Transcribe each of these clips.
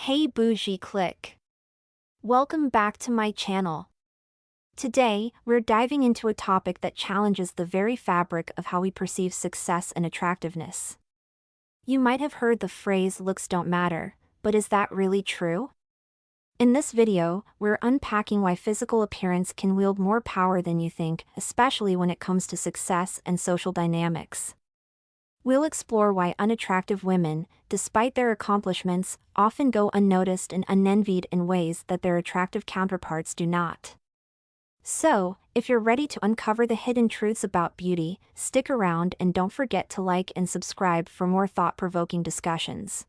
Hey Bougie click. Welcome back to my channel. Today, we're diving into a topic that challenges the very fabric of how we perceive success and attractiveness. You might have heard the phrase looks don't matter, but is that really true? In this video, we're unpacking why physical appearance can wield more power than you think, especially when it comes to success and social dynamics. We'll explore why unattractive women, despite their accomplishments, often go unnoticed and unenvied in ways that their attractive counterparts do not. So, if you're ready to uncover the hidden truths about beauty, stick around and don't forget to like and subscribe for more thought-provoking discussions.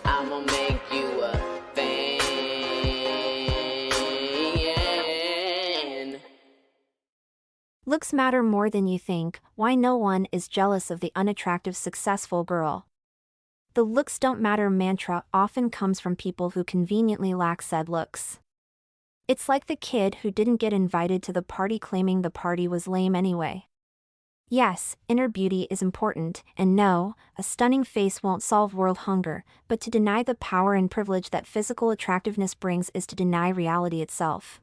I'ma make you a fan. Looks matter more than you think. Why no one is jealous of the unattractive successful girl. The looks don't matter mantra often comes from people who conveniently lack said looks. It's like the kid who didn't get invited to the party claiming the party was lame anyway. Yes, inner beauty is important, and no, a stunning face won't solve world hunger, but to deny the power and privilege that physical attractiveness brings is to deny reality itself.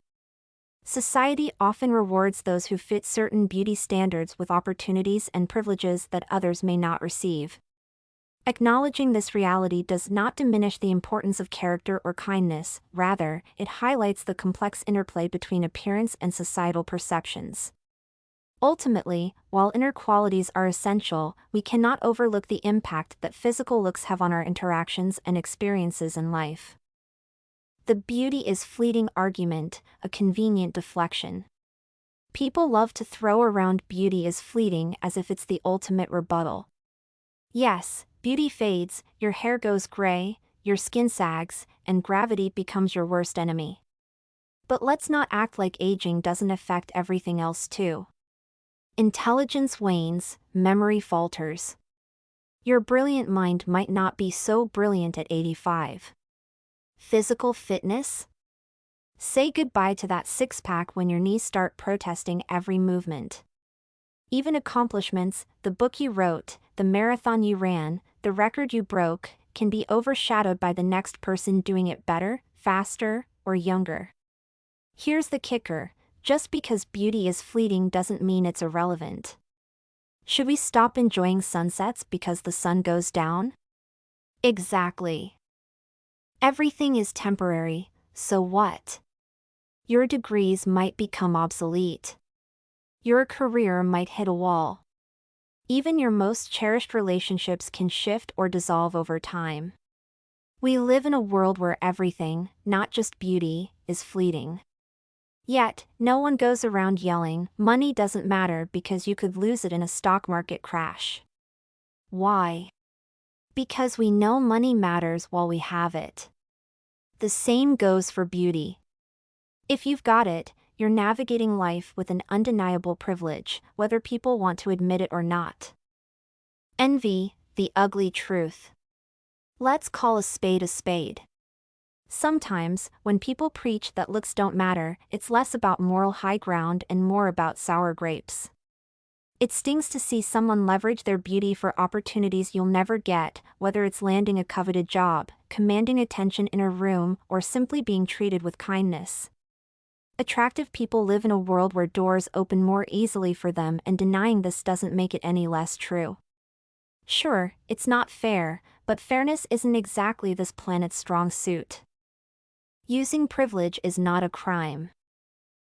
Society often rewards those who fit certain beauty standards with opportunities and privileges that others may not receive. Acknowledging this reality does not diminish the importance of character or kindness, rather, it highlights the complex interplay between appearance and societal perceptions. Ultimately, while inner qualities are essential, we cannot overlook the impact that physical looks have on our interactions and experiences in life. The beauty is fleeting argument, a convenient deflection. People love to throw around beauty is fleeting as if it's the ultimate rebuttal. Yes, beauty fades, your hair goes gray, your skin sags, and gravity becomes your worst enemy. But let's not act like aging doesn't affect everything else too. Intelligence wanes, memory falters. Your brilliant mind might not be so brilliant at 85. Physical fitness? Say goodbye to that six-pack when your knees start protesting every movement. Even accomplishments, the book you wrote, the marathon you ran, the record you broke, can be overshadowed by the next person doing it better, faster, or younger. Here's the kicker: just because beauty is fleeting doesn't mean it's irrelevant. Should we stop enjoying sunsets because the sun goes down? Exactly. Everything is temporary, so what? Your degrees might become obsolete. Your career might hit a wall. Even your most cherished relationships can shift or dissolve over time. We live in a world where everything, not just beauty, is fleeting. Yet, no one goes around yelling, "Money doesn't matter," because you could lose it in a stock market crash. Why? Because we know money matters while we have it. The same goes for beauty. If you've got it, you're navigating life with an undeniable privilege, whether people want to admit it or not. Envy, the ugly truth. Let's call a spade a spade. Sometimes, when people preach that looks don't matter, it's less about moral high ground and more about sour grapes. It stings to see someone leverage their beauty for opportunities you'll never get, whether it's landing a coveted job, commanding attention in a room, or simply being treated with kindness. Attractive people live in a world where doors open more easily for them, and denying this doesn't make it any less true. Sure, it's not fair, but fairness isn't exactly this planet's strong suit. Using privilege is not a crime.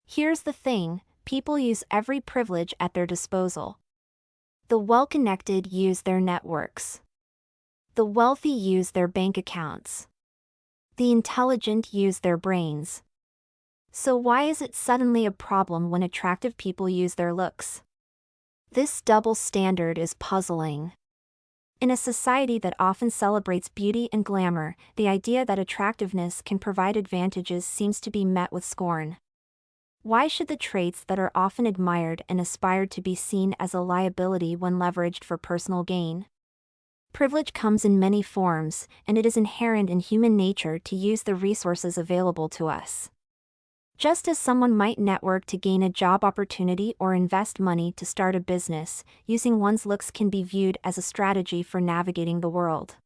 Here's the thing: people use every privilege at their disposal. The well-connected use their networks. The wealthy use their bank accounts. The intelligent use their brains. So why is it suddenly a problem when attractive people use their looks? This double standard is puzzling. In a society that often celebrates beauty and glamour, the idea that attractiveness can provide advantages seems to be met with scorn. Why should the traits that are often admired and aspired to be seen as a liability when leveraged for personal gain? Privilege comes in many forms, and it is inherent in human nature to use the resources available to us. Just as someone might network to gain a job opportunity or invest money to start a business, using one's looks can be viewed as a strategy for navigating the world.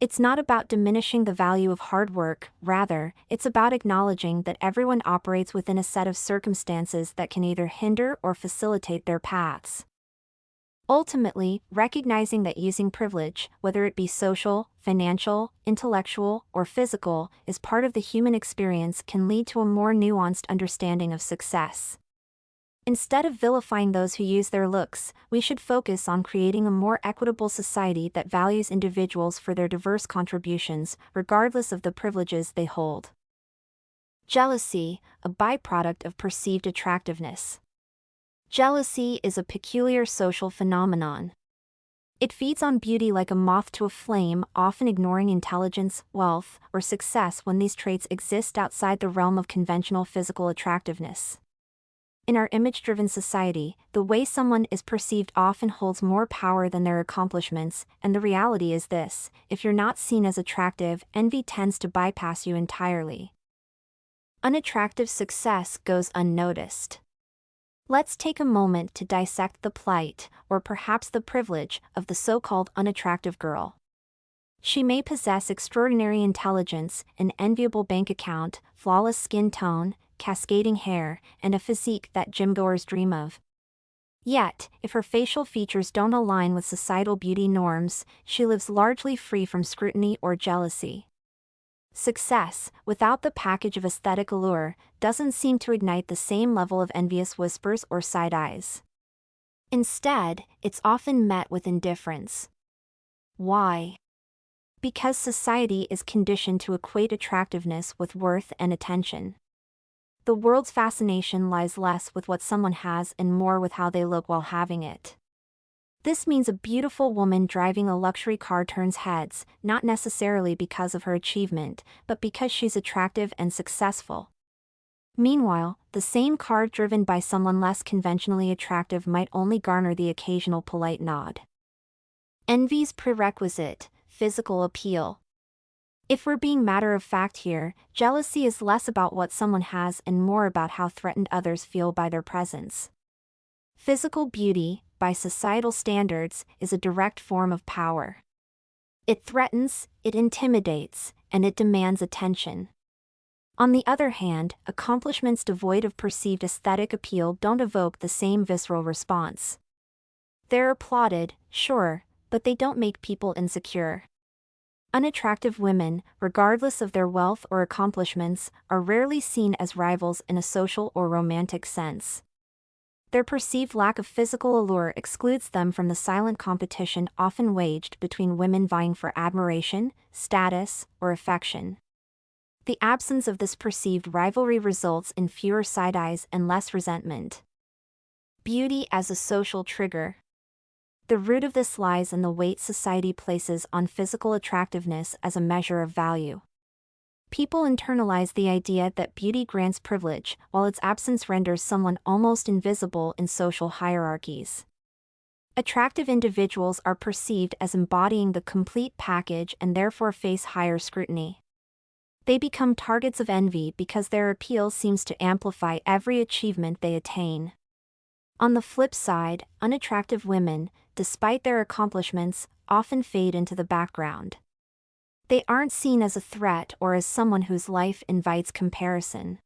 It's not about diminishing the value of hard work, rather, it's about acknowledging that everyone operates within a set of circumstances that can either hinder or facilitate their paths. Ultimately, recognizing that using privilege, whether it be social, financial, intellectual, or physical, is part of the human experience can lead to a more nuanced understanding of success. Instead of vilifying those who use their looks, we should focus on creating a more equitable society that values individuals for their diverse contributions, regardless of the privileges they hold. Jealousy, a byproduct of perceived attractiveness. Jealousy is a peculiar social phenomenon. It feeds on beauty like a moth to a flame, often ignoring intelligence, wealth, or success when these traits exist outside the realm of conventional physical attractiveness. In our image-driven society, the way someone is perceived often holds more power than their accomplishments, and the reality is this: if you're not seen as attractive, envy tends to bypass you entirely. Unattractive success goes unnoticed. Let's take a moment to dissect the plight, or perhaps the privilege, of the so-called unattractive girl. She may possess extraordinary intelligence, an enviable bank account, flawless skin tone, cascading hair, and a physique that gymgoers dream of. Yet, if her facial features don't align with societal beauty norms, she lives largely free from scrutiny or jealousy. Success, without the package of aesthetic allure, doesn't seem to ignite the same level of envious whispers or side eyes. Instead, it's often met with indifference. Why? Because society is conditioned to equate attractiveness with worth and attention. The world's fascination lies less with what someone has and more with how they look while having it. This means a beautiful woman driving a luxury car turns heads, not necessarily because of her achievement, but because she's attractive and successful. Meanwhile, the same car driven by someone less conventionally attractive might only garner the occasional polite nod. Envy's prerequisite: physical appeal. If we're being matter-of-fact here, jealousy is less about what someone has and more about how threatened others feel by their presence. Physical beauty, by societal standards, is a direct form of power. It threatens, it intimidates, and it demands attention. On the other hand, accomplishments devoid of perceived aesthetic appeal don't evoke the same visceral response. They're applauded, sure, but they don't make people insecure. Unattractive women, regardless of their wealth or accomplishments, are rarely seen as rivals in a social or romantic sense. Their perceived lack of physical allure excludes them from the silent competition often waged between women vying for admiration, status, or affection. The absence of this perceived rivalry results in fewer side eyes and less resentment. Beauty as a social trigger. The root of this lies in the weight society places on physical attractiveness as a measure of value. People internalize the idea that beauty grants privilege, while its absence renders someone almost invisible in social hierarchies. Attractive individuals are perceived as embodying the complete package and therefore face higher scrutiny. They become targets of envy because their appeal seems to amplify every achievement they attain. On the flip side, unattractive women, despite their accomplishments, often fade into the background. They aren't seen as a threat or as someone whose life invites comparison.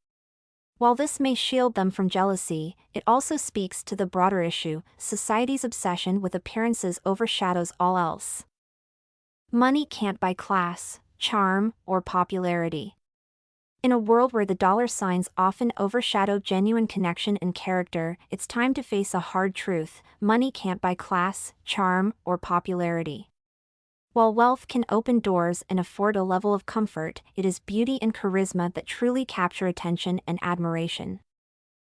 While this may shield them from jealousy, it also speaks to the broader issue: society's obsession with appearances overshadows all else. Money can't buy class, charm, or popularity. In a world where the dollar signs often overshadow genuine connection and character, it's time to face a hard truth: money can't buy class, charm, or popularity. While wealth can open doors and afford a level of comfort, it is beauty and charisma that truly capture attention and admiration.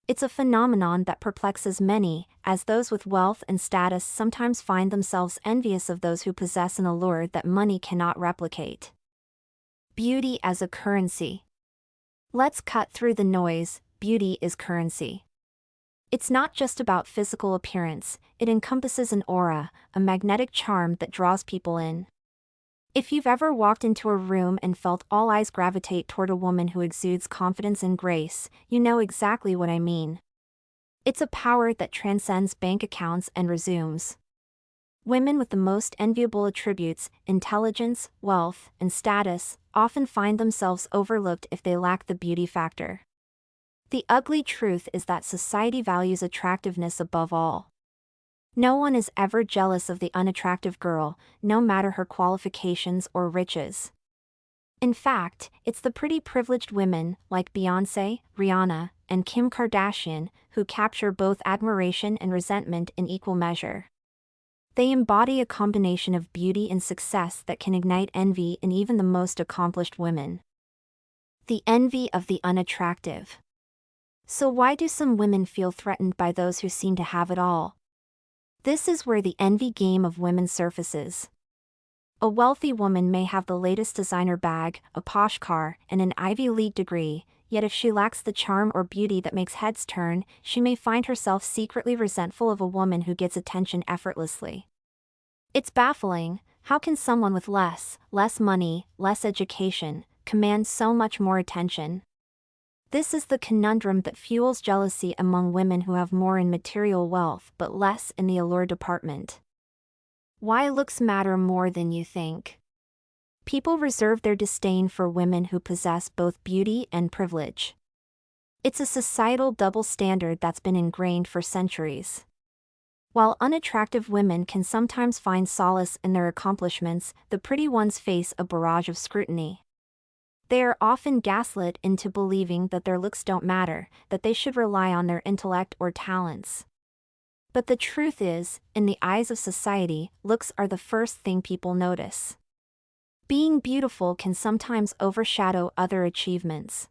It's a phenomenon that perplexes many, as those with wealth and status sometimes find themselves envious of those who possess an allure that money cannot replicate. Beauty as a currency. Let's cut through the noise. Beauty is currency. It's not just about physical appearance, it encompasses an aura, a magnetic charm that draws people in. If you've ever walked into a room and felt all eyes gravitate toward a woman who exudes confidence and grace, you know exactly what I mean. It's a power that transcends bank accounts and resumes. Women with the most enviable attributes, intelligence, wealth, and status, often find themselves overlooked if they lack the beauty factor. The ugly truth is that society values attractiveness above all. No one is ever jealous of the unattractive girl, no matter her qualifications or riches. In fact, it's the pretty privileged women, like Beyoncé, Rihanna, and Kim Kardashian, who capture both admiration and resentment in equal measure. They embody a combination of beauty and success that can ignite envy in even the most accomplished women. The envy of the unattractive. So why do some women feel threatened by those who seem to have it all? This is where the envy game of women surfaces. A wealthy woman may have the latest designer bag, a posh car, and an Ivy League degree, yet if she lacks the charm or beauty that makes heads turn, she may find herself secretly resentful of a woman who gets attention effortlessly. It's baffling. How can someone with less money, less education, command so much more attention? This is the conundrum that fuels jealousy among women who have more in material wealth but less in the allure department. Why looks matter more than you think. People reserve their disdain for women who possess both beauty and privilege. It's a societal double standard that's been ingrained for centuries. While unattractive women can sometimes find solace in their accomplishments, the pretty ones face a barrage of scrutiny. They are often gaslit into believing that their looks don't matter, that they should rely on their intellect or talents. But the truth is, in the eyes of society, looks are the first thing people notice. Being beautiful can sometimes overshadow other achievements.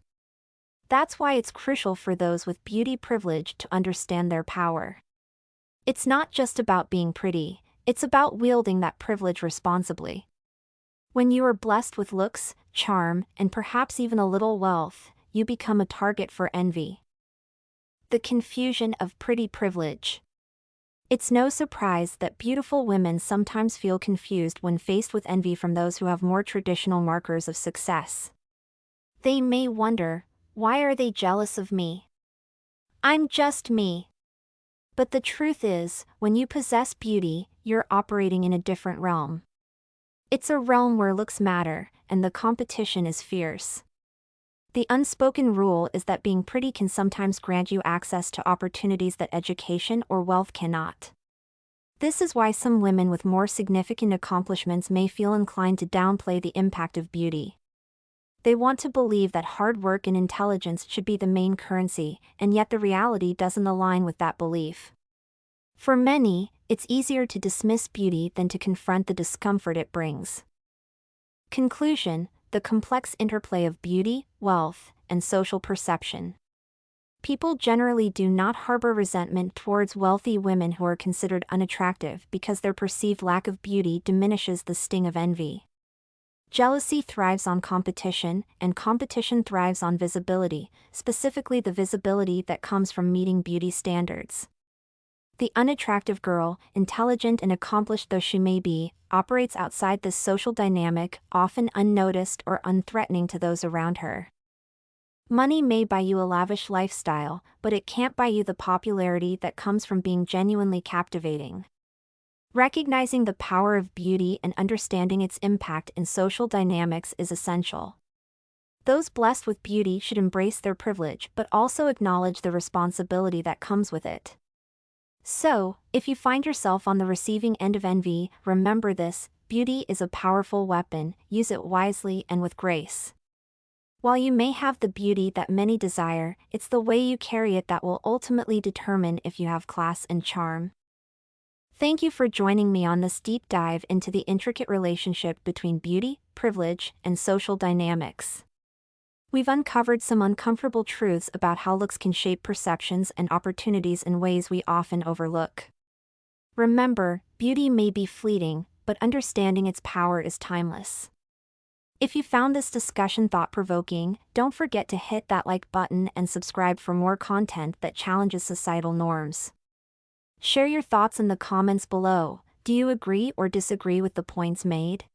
That's why it's crucial for those with beauty privilege to understand their power. It's not just about being pretty, it's about wielding that privilege responsibly. When you are blessed with looks, charm, and perhaps even a little wealth, you become a target for envy. The confusion of pretty privilege. It's no surprise that beautiful women sometimes feel confused when faced with envy from those who have more traditional markers of success. They may wonder, why are they jealous of me? I'm just me. But the truth is, when you possess beauty, you're operating in a different realm. It's a realm where looks matter, and the competition is fierce. The unspoken rule is that being pretty can sometimes grant you access to opportunities that education or wealth cannot. This is why some women with more significant accomplishments may feel inclined to downplay the impact of beauty. They want to believe that hard work and intelligence should be the main currency, and yet the reality doesn't align with that belief. For many, it's easier to dismiss beauty than to confront the discomfort it brings. Conclusion: the complex interplay of beauty, wealth, and social perception. People generally do not harbor resentment towards wealthy women who are considered unattractive because their perceived lack of beauty diminishes the sting of envy. Jealousy thrives on competition, and competition thrives on visibility, specifically the visibility that comes from meeting beauty standards. The unattractive girl, intelligent and accomplished though she may be, operates outside this social dynamic, often unnoticed or unthreatening to those around her. Money may buy you a lavish lifestyle, but it can't buy you the popularity that comes from being genuinely captivating. Recognizing the power of beauty and understanding its impact in social dynamics is essential. Those blessed with beauty should embrace their privilege but also acknowledge the responsibility that comes with it. So, if you find yourself on the receiving end of envy, remember this: beauty is a powerful weapon, use it wisely and with grace. While you may have the beauty that many desire, it's the way you carry it that will ultimately determine if you have class and charm. Thank you for joining me on this deep dive into the intricate relationship between beauty, privilege, and social dynamics. We've uncovered some uncomfortable truths about how looks can shape perceptions and opportunities in ways we often overlook. Remember, beauty may be fleeting, but understanding its power is timeless. If you found this discussion thought-provoking, don't forget to hit that like button and subscribe for more content that challenges societal norms. Share your thoughts in the comments below. Do you agree or disagree with the points made?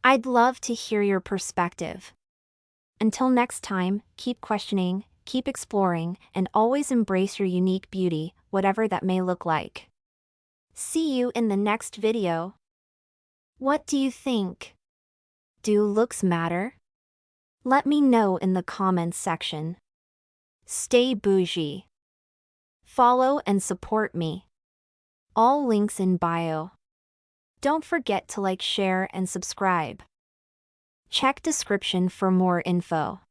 I'd love to hear your perspective. Until next time, keep questioning, keep exploring, and always embrace your unique beauty, whatever that may look like. See you in the next video. What do you think? Do looks matter? Let me know in the comments section. Stay bougie. Follow and support me. All links in bio. Don't forget to like, share, and subscribe. Check description for more info.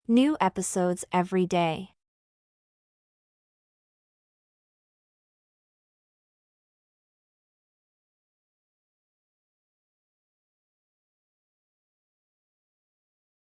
New episodes every day.